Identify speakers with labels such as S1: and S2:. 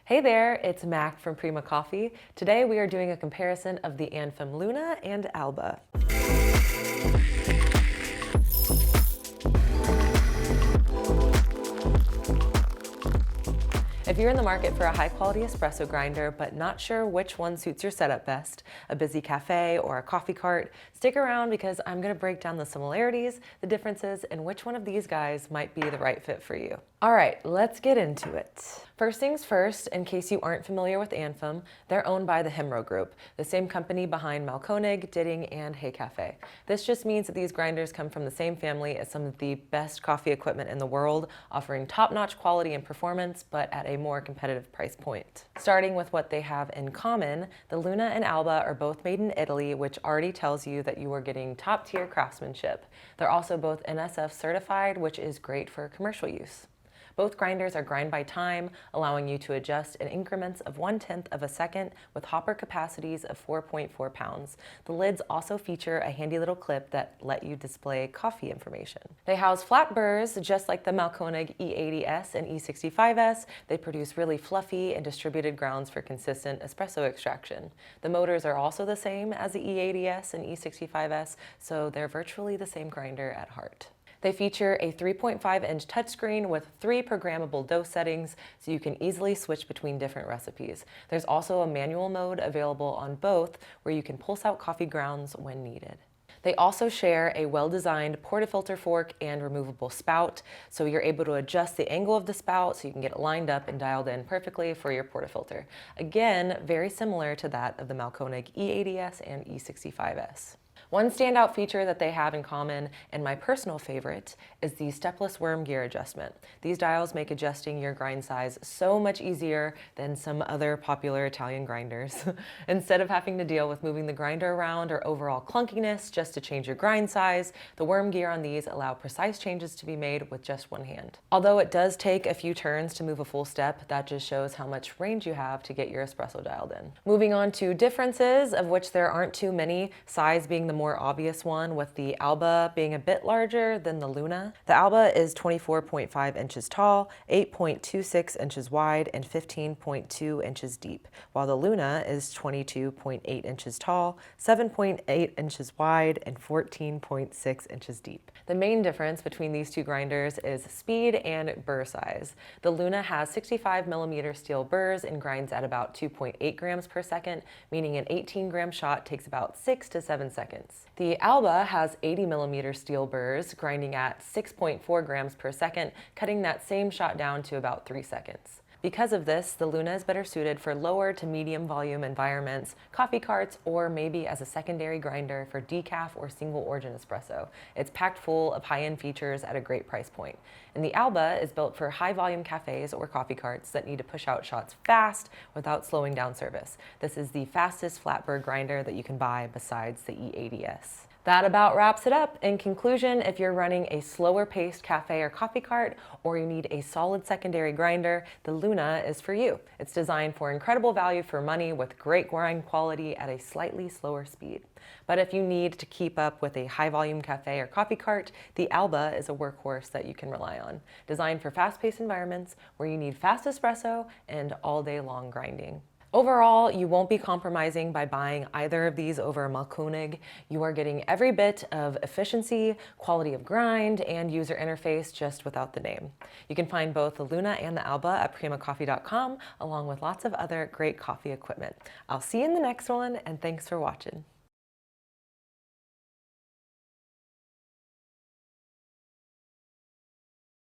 S1: Hey there, it's Mac from Prima Coffee. Today we are doing a comparison of the Anfim Luna and Alba. If you're in the market for a high-quality espresso grinder but not sure which one suits your setup best, a busy cafe or a coffee cart, stick around because I'm going to break down the similarities, the differences, and which one of these guys might be the right fit for you. All right, let's get into it. First things first, in case you aren't familiar with Anfim, they're owned by the Himro Group, the same company behind Malkonig, Ditting, and Hey Cafe. This just means that these grinders come from the same family as some of the best coffee equipment in the world, offering top-notch quality and performance, but at a more competitive price point. Starting with what they have in common, the Luna and Alba are both made in Italy, which already tells you that you are getting top-tier craftsmanship. They're also both NSF certified, which is great for commercial use. Both grinders are grind by time, allowing you to adjust in increments of 1/10 of a second with hopper capacities of 4.4 pounds. The lids also feature a handy little clip that let you display coffee information. They house flat burrs, just like the Malkonig E80S and E65S. They produce really fluffy and distributed grounds for consistent espresso extraction. The motors are also the same as the E80S and E65S, so they're virtually the same grinder at heart. They feature a 3.5-inch touchscreen with 3 programmable dose settings, so you can easily switch between different recipes. There's also a manual mode available on both, where you can pulse out coffee grounds when needed. They also share a well-designed portafilter fork and removable spout, so you're able to adjust the angle of the spout so you can get it lined up and dialed in perfectly for your portafilter. Again, very similar to that of the Malkonig E80S and E65S. One standout feature that they have in common, and my personal favorite, is the stepless worm gear adjustment. These dials make adjusting your grind size so much easier than some other popular Italian grinders. Instead of having to deal with moving the grinder around or overall clunkiness just to change your grind size, the worm gear on these allow precise changes to be made with just one hand. Although it does take a few turns to move a full step, that just shows how much range you have to get your espresso dialed in. Moving on to differences, of which there aren't too many, size being the more obvious one, with the Alba being a bit larger than the Luna. The Alba is 24.5 inches tall, 8.26 inches wide, and 15.2 inches deep, while the Luna is 22.8 inches tall, 7.8 inches wide, and 14.6 inches deep. The main difference between these two grinders is speed and burr size. The Luna has 65mm steel burrs and grinds at about 2.8 grams per second, meaning an 18-gram shot takes about 6 to 7 seconds. The Alba has 80mm steel burrs, grinding at 6.4 grams per second, cutting that same shot down to about 3 seconds. Because of this, the Luna is better suited for lower to medium volume environments, coffee carts, or maybe as a secondary grinder for decaf or single origin espresso. It's packed full of high-end features at a great price point. And the Alba is built for high volume cafes or coffee carts that need to push out shots fast without slowing down service. This is the fastest flat burr grinder that you can buy besides the E80S. That about wraps it up. In conclusion, if you're running a slower paced cafe or coffee cart, or you need a solid secondary grinder, the Luna is for you. It's designed for incredible value for money with great grind quality at a slightly slower speed. But if you need to keep up with a high volume cafe or coffee cart, the Alba is a workhorse that you can rely on. Designed for fast paced environments where you need fast espresso and all day long grinding. Overall, you won't be compromising by buying either of these over Malkonig. You are getting every bit of efficiency, quality of grind, and user interface just without the name. You can find both the Luna and the Alba at primacoffee.com, along with lots of other great coffee equipment. I'll see you in the next one, and thanks for watching.